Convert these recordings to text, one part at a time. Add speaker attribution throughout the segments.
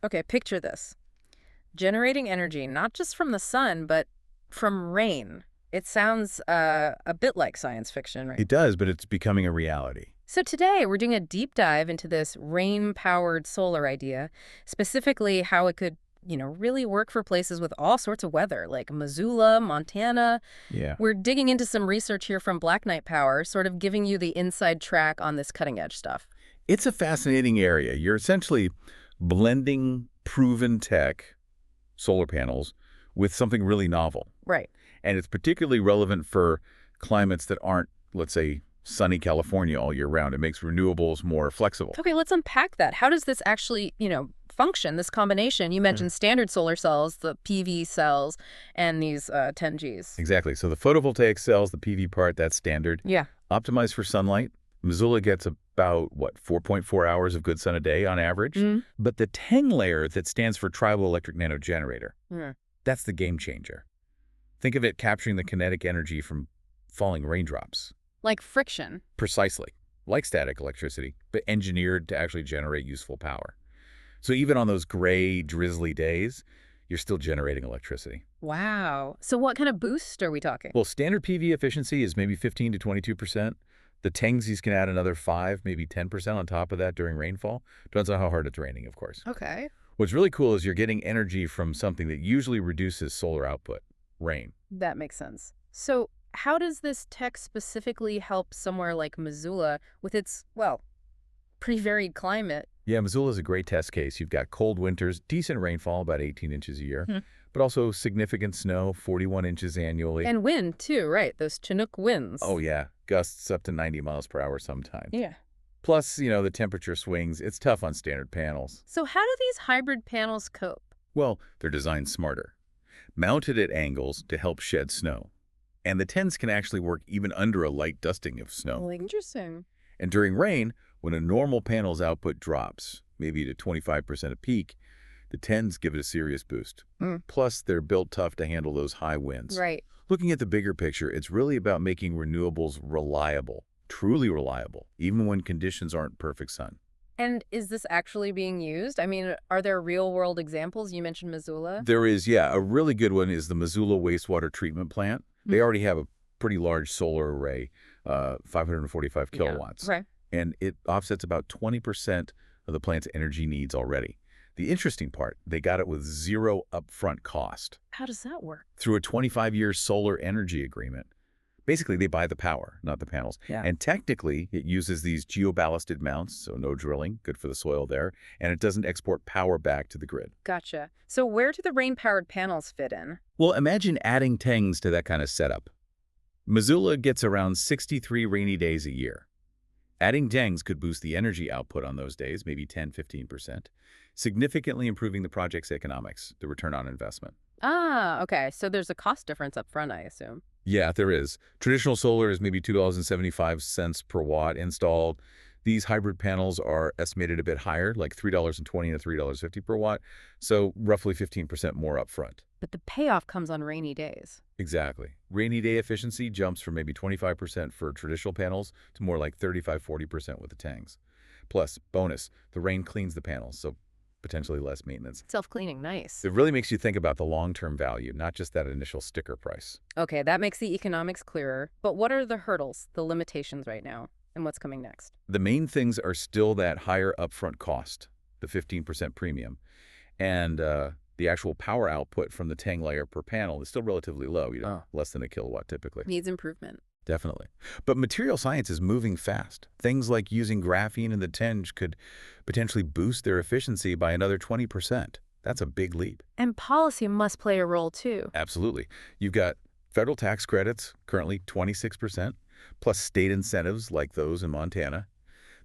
Speaker 1: Okay, picture this. Generating energy not just from the sun, but from rain. It sounds a bit like science fiction, right?
Speaker 2: It does, but it's becoming a reality.
Speaker 1: So today we're doing a deep dive into this rain-powered solar idea, specifically how it could, really work for places with all sorts of weather, like Missoula, Montana.
Speaker 2: Yeah.
Speaker 1: We're digging into some research here from Black Knight Power, sort of giving you the inside track on this cutting-edge stuff.
Speaker 2: It's a fascinating area. You're essentially blending proven tech, solar panels, with something really novel.
Speaker 1: Right.
Speaker 2: And it's particularly relevant for climates that aren't, let's say, sunny California all year round. It makes renewables more flexible.
Speaker 1: Okay, let's unpack that. How does this actually, function, this combination? You
Speaker 2: Mhm.
Speaker 1: mentioned standard solar cells, the PV cells, and these 10Gs.
Speaker 2: Exactly. So the photovoltaic cells, the PV part, that's standard.
Speaker 1: Yeah.
Speaker 2: Optimized for sunlight. Missoula gets about, 4.4 hours of good sun a day on average.
Speaker 1: Mm.
Speaker 2: But the Teng layer that stands for Tribal Electric Nanogenerator,
Speaker 1: Mm.
Speaker 2: that's the game changer. Think of it capturing the kinetic energy from falling raindrops.
Speaker 1: Like friction.
Speaker 2: Precisely. Like static electricity, but engineered to actually generate useful power. So even on those gray, drizzly days, you're still generating electricity.
Speaker 1: Wow. So what kind of boost are we talking?
Speaker 2: Well, standard PV efficiency is maybe 15 to 22%. The Tengsies can add another 5, maybe 10% on top of that during rainfall. Depends on how hard it's raining, of course.
Speaker 1: Okay.
Speaker 2: What's really cool is you're getting energy from something that usually reduces solar output, rain.
Speaker 1: That makes sense. So how does this tech specifically help somewhere like Missoula with its, well, pretty varied climate?
Speaker 2: Yeah, Missoula is a great test case. You've got cold winters, decent rainfall, about 18 inches a year,
Speaker 1: Hmm.
Speaker 2: but also significant snow, 41 inches annually.
Speaker 1: And wind, too, right? Those Chinook winds.
Speaker 2: Oh, yeah, gusts up to 90 miles per hour sometimes.
Speaker 1: Yeah.
Speaker 2: Plus, the temperature swings. It's tough on standard panels.
Speaker 1: So how do these hybrid panels cope?
Speaker 2: Well, they're designed smarter, mounted at angles to help shed snow. And the tens can actually work even under a light dusting of snow.
Speaker 1: Well, interesting.
Speaker 2: And during rain, when a normal panel's output drops, maybe to 25% of peak, the tens give it a serious boost.
Speaker 1: Mm.
Speaker 2: Plus, they're built tough to handle those high winds.
Speaker 1: Right.
Speaker 2: Looking at the bigger picture, it's really about making renewables reliable, truly reliable, even when conditions aren't perfect sun.
Speaker 1: And is this actually being used? I mean, are there real-world examples? You mentioned Missoula.
Speaker 2: There is, yeah, a really good one is the Missoula wastewater treatment plant. They already have a pretty large solar array, 545
Speaker 1: Yeah.
Speaker 2: kilowatts.
Speaker 1: Right.
Speaker 2: And it offsets about 20% of the plant's energy needs already. The interesting part, they got it with zero upfront cost
Speaker 1: How does that work?
Speaker 2: through a 25-year solar energy agreement. Basically, they buy the power, not the panels.
Speaker 1: Yeah.
Speaker 2: And technically, it uses these geoballasted mounts, so no drilling, good for the soil there, and it doesn't export power back to the grid.
Speaker 1: Gotcha. So where do the rain-powered panels fit in?
Speaker 2: Well, imagine adding Tengs to that kind of setup. Missoula gets around 63 rainy days a year. Adding Tengs could boost the energy output on those days, maybe 10–15%, significantly improving the project's economics, the return on investment.
Speaker 1: Ah, okay. So there's a cost difference up front, I assume.
Speaker 2: Yeah, there is. Traditional solar is maybe $2.75 per watt installed. These hybrid panels are estimated a bit higher, like $3.20 to $3.50 per watt, so roughly 15% more upfront.
Speaker 1: But the payoff comes on rainy days.
Speaker 2: Exactly. Rainy day efficiency jumps from maybe 25% for traditional panels to more like 35–40% with the tanks. Plus, bonus, the rain cleans the panels, so potentially less maintenance.
Speaker 1: Self-cleaning, nice.
Speaker 2: It really makes you think about the long-term value, not just that initial sticker price.
Speaker 1: Okay, that makes the economics clearer. But what are the hurdles, the limitations right now, and what's coming next?
Speaker 2: The main things are still that higher upfront cost, the 15% premium, and the actual power output from the Tang layer per panel is still relatively low, less than a kilowatt typically.
Speaker 1: Needs improvement.
Speaker 2: Definitely. But material science is moving fast. Things like using graphene in the Teng could potentially boost their efficiency by another 20%. That's a big leap.
Speaker 1: And policy must play a role, too.
Speaker 2: Absolutely. You've got federal tax credits, currently 26%, plus state incentives like those in Montana.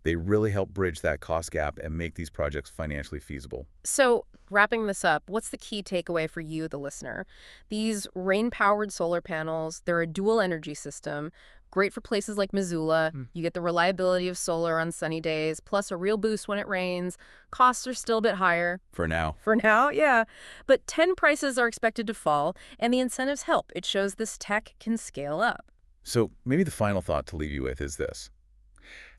Speaker 2: They really help bridge that cost gap and make these projects financially feasible.
Speaker 1: So, wrapping this up, what's the key takeaway for you, the listener? These rain-powered solar panels, they're a dual energy system, great for places like Missoula. You get the reliability of solar on sunny days, plus a real boost when it rains. Costs are still a bit higher.
Speaker 2: For now.
Speaker 1: For now, yeah. But 10 prices are expected to fall, and the incentives help. It shows this tech can scale up.
Speaker 2: So maybe the final thought to leave you with is this.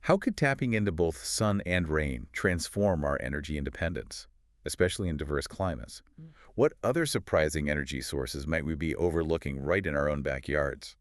Speaker 2: How could tapping into both sun and rain transform our energy independence? especially in diverse climates.
Speaker 1: Mm.
Speaker 2: What other surprising energy sources might we be overlooking right in our own backyards?